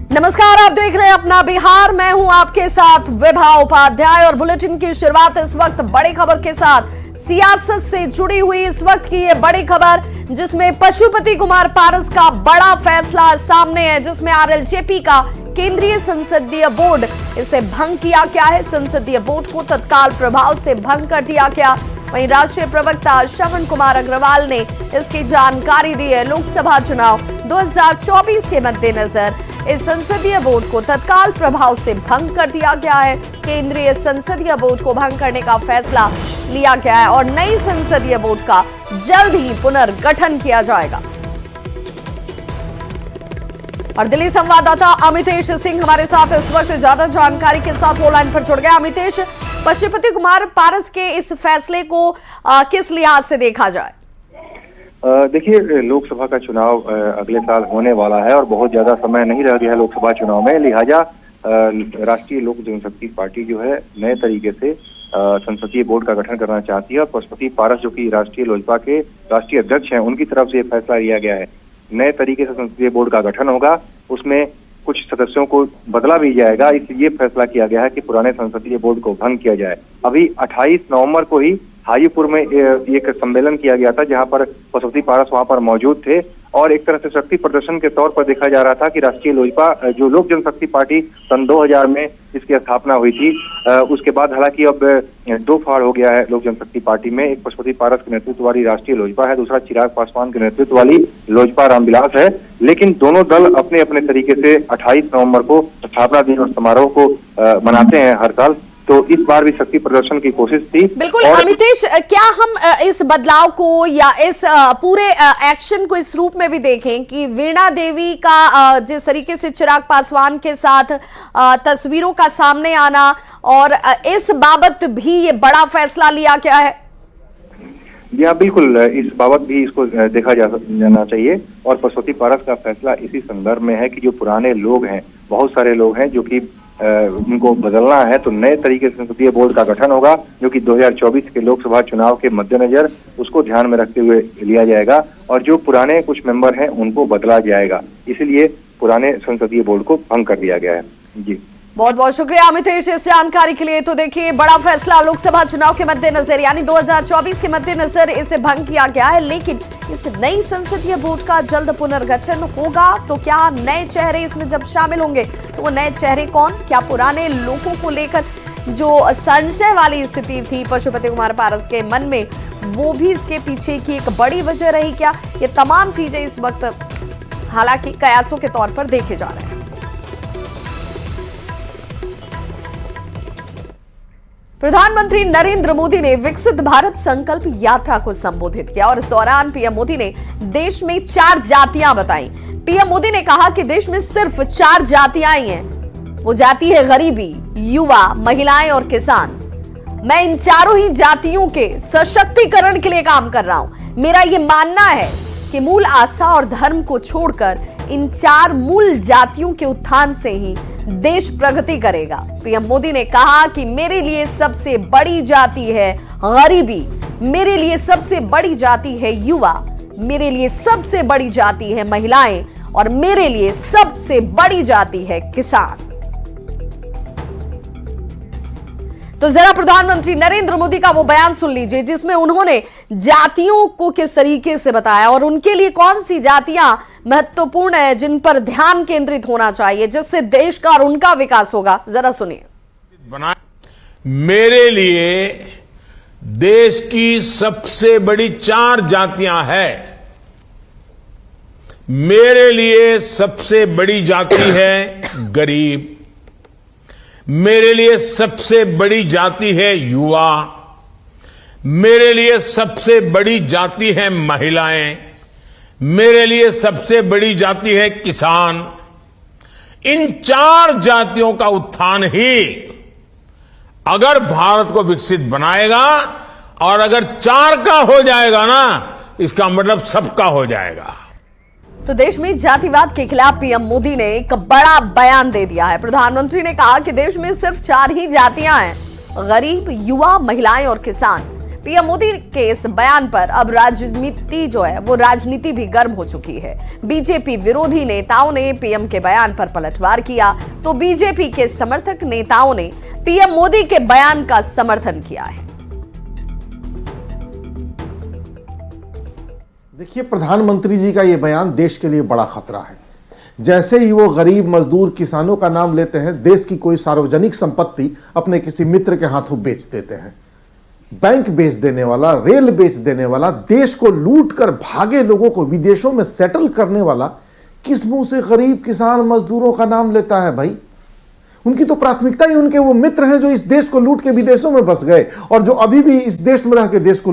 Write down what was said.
नमस्कार, आप देख रहे हैं अपना बिहार। मैं हूं आपके साथ विभा उपाध्याय और बुलेटिन की शुरुआत इस वक्त बड़ी खबर के साथ। सियासत से जुड़ी हुई इस वक्त की ये बड़ी खबर, जिसमें पशुपति कुमार पारस का बड़ा फैसला सामने है, जिसमें आरएलजेपी का केंद्रीय संसदीय बोर्ड इसे भंग किया गया है। संसदीय बोर्ड को तत्काल प्रभाव से भंग कर दिया गया। वहीं राष्ट्रीय प्रवक्ता श्रवण कुमार अग्रवाल ने इसकी जानकारी दी है। लोकसभा चुनाव 2024 के मद्देनजर इस संसदीय बोर्ड को तत्काल प्रभाव से भंग कर दिया गया है। केंद्रीय संसदीय बोर्ड को भंग करने का फैसला लिया गया है और नई संसदीय बोर्ड का जल्द ही पुनर्गठन किया जाएगा। और दिल्ली संवाददाता अमितेश सिंह हमारे साथ इस वक्त ज्यादा जानकारी के साथ ऑनलाइन पर जुड़ गए। अमितेश, पशुपति कुमार पारस के इस फैसले को किस लिहाज से देखा जाए? देखिए, लोकसभा का चुनाव अगले साल होने वाला है और बहुत ज्यादा समय नहीं रह गया है लोकसभा चुनाव में। लिहाजा राष्ट्रीय लोक जनशक्ति पार्टी जो है नए तरीके से संसदीय बोर्ड का गठन करना चाहती है और पशुपति पारस जो कि राष्ट्रीय लोजपा के राष्ट्रीय अध्यक्ष हैं, उनकी तरफ से फैसला लिया गया है। नए तरीके से संसदीय बोर्ड का गठन होगा, उसमें कुछ सदस्यों को बदला भी जाएगा। इसलिए फैसला किया गया है कि पुराने संसदीय बोर्ड को भंग किया जाए। अभी 28 नवंबर को ही हाजीपुर में एक सम्मेलन किया गया था, जहां पर पशुपति पारस वहां पर मौजूद थे और एक तरह से शक्ति प्रदर्शन के तौर पर देखा जा रहा था कि राष्ट्रीय लोजपा जो लोक जनशक्ति पार्टी सन 2000 में इसकी स्थापना हुई थी, उसके बाद हालांकि अब दो फाड़ हो गया है लोक जनशक्ति पार्टी में। एक पशुपति पारस के नेतृत्व वाली राष्ट्रीय लोजपा है, दूसरा चिराग पासवान के नेतृत्व वाली लोजपा रामविलास है। लेकिन दोनों दल अपने अपने तरीके से 28 नवंबर को स्थापना दिवस समारोह को मनाते हैं हर साल, तो इस बार भी शक्ति प्रदर्शन की कोशिश थी। बिल्कुल अमितेश, क्या हम इस बदलाव को या इस पूरे एक्शन को इस रूप में भी देखें कि वीणा देवी का जिस तरीके से चिराग पासवान के साथ तस्वीरों का सामने आना और इस बाबत भी ये बड़ा फैसला लिया गया है? या बिल्कुल, इस बाबत भी इसको देखा जाना चाहिए और पशुपति पारस का फैसला इसी संदर्भ में है कि जो पुराने लोग हैं, बहुत सारे लोग हैं जो कि उनको बदलना है, तो नए तरीके से संसदीय बोर्ड का गठन होगा जो कि 2024 के लोकसभा चुनाव के मद्देनजर उसको ध्यान में रखते हुए लिया जाएगा और जो पुराने कुछ मेंबर हैं उनको बदला जाएगा। इसलिए पुराने संसदीय बोर्ड को भंग कर दिया गया है। जी, बहुत बहुत शुक्रिया अमितेश इस जानकारी के लिए। तो देखिए, बड़ा फैसला लोकसभा चुनाव के मद्देनजर यानी 2024 के मद्देनजर इसे भंग किया गया है। लेकिन इस नई संसदीय बोर्ड का जल्द पुनर्गठन होगा, तो क्या नए चेहरे इसमें जब शामिल होंगे तो वो नए चेहरे कौन? क्या पुराने लोगों को लेकर जो संशय वाली स्थिति थी पशुपति कुमार पारस के मन में, वो भी इसके पीछे की एक बड़ी वजह रही क्या? ये तमाम चीजें इस वक्त हालांकि कयासों के तौर पर देखे जा रहे हैं। प्रधानमंत्री नरेंद्र मोदी ने विकसित भारत संकल्प यात्रा को संबोधित किया और इस दौरान पीएम मोदी ने देश में 4 जातियां बताई। पीएम मोदी ने कहा कि देश में सिर्फ 4 जातियां ही हैं। वो जाति है गरीबी, युवा, महिलाएं और किसान। मैं इन चारों ही जातियों के सशक्तिकरण के लिए काम कर रहा हूं। मेरा ये मानना है कि मूल आस्था और धर्म को छोड़कर इन 4 मूल जातियों के उत्थान से ही देश प्रगति करेगा। पीएम मोदी ने कहा कि मेरे लिए सबसे बड़ी जाति है गरीबी, मेरे लिए सबसे बड़ी जाति है युवा, मेरे लिए सबसे बड़ी जाति है महिलाएं और मेरे लिए सबसे बड़ी जाति है किसान। तो जरा प्रधानमंत्री नरेंद्र मोदी का वो बयान सुन लीजिए, जिसमें उन्होंने जातियों को किस तरीके से बताया और उनके लिए कौन सी जातियां महत्वपूर्ण है, जिन पर ध्यान केंद्रित होना चाहिए, जिससे देश का और उनका विकास होगा। जरा सुनिए। मेरे लिए देश की सबसे बड़ी 4 जातियां हैं। मेरे लिए सबसे बड़ी जाति है गरीब, मेरे लिए सबसे बड़ी जाति है युवा, मेरे लिए सबसे बड़ी जाति है महिलाएं, मेरे लिए सबसे बड़ी जाति है किसान। इन 4 जातियों का उत्थान ही अगर भारत को विकसित बनाएगा और अगर 4 का हो जाएगा ना, इसका मतलब सबका हो जाएगा। तो देश में जातिवाद के खिलाफ पीएम मोदी ने एक बड़ा बयान दे दिया है। प्रधानमंत्री ने कहा कि देश में सिर्फ 4 ही जातियां हैं, गरीब, युवा, महिलाएं और किसान। पीएम मोदी के इस बयान पर अब राजनीति जो है वो राजनीति भी गर्म हो चुकी है। बीजेपी विरोधी नेताओं ने पीएम के बयान पर पलटवार किया तो बीजेपी के समर्थक नेताओं ने पीएम मोदी के बयान का समर्थन किया है। देखिए, प्रधानमंत्री जी का यह बयान देश के लिए बड़ा खतरा है। जैसे ही वो गरीब मजदूर किसानों का नाम लेते हैं, देश की कोई सार्वजनिक संपत्ति अपने किसी मित्र के हाथों बेच देते हैं। बैंक बेच देने वाला, रेल बेच देने वाला, देश को लूट कर भागे लोगों को विदेशों में सेटल करने वाला किस मुंह से गरीब किसान मजदूरों का नाम लेता है भाई? उनकी तो प्राथमिकता ही उनके वो मित्र हैं जो इस देश को लूट के विदेशों में बस गए और जो अभी भी इस देश में रह के देश को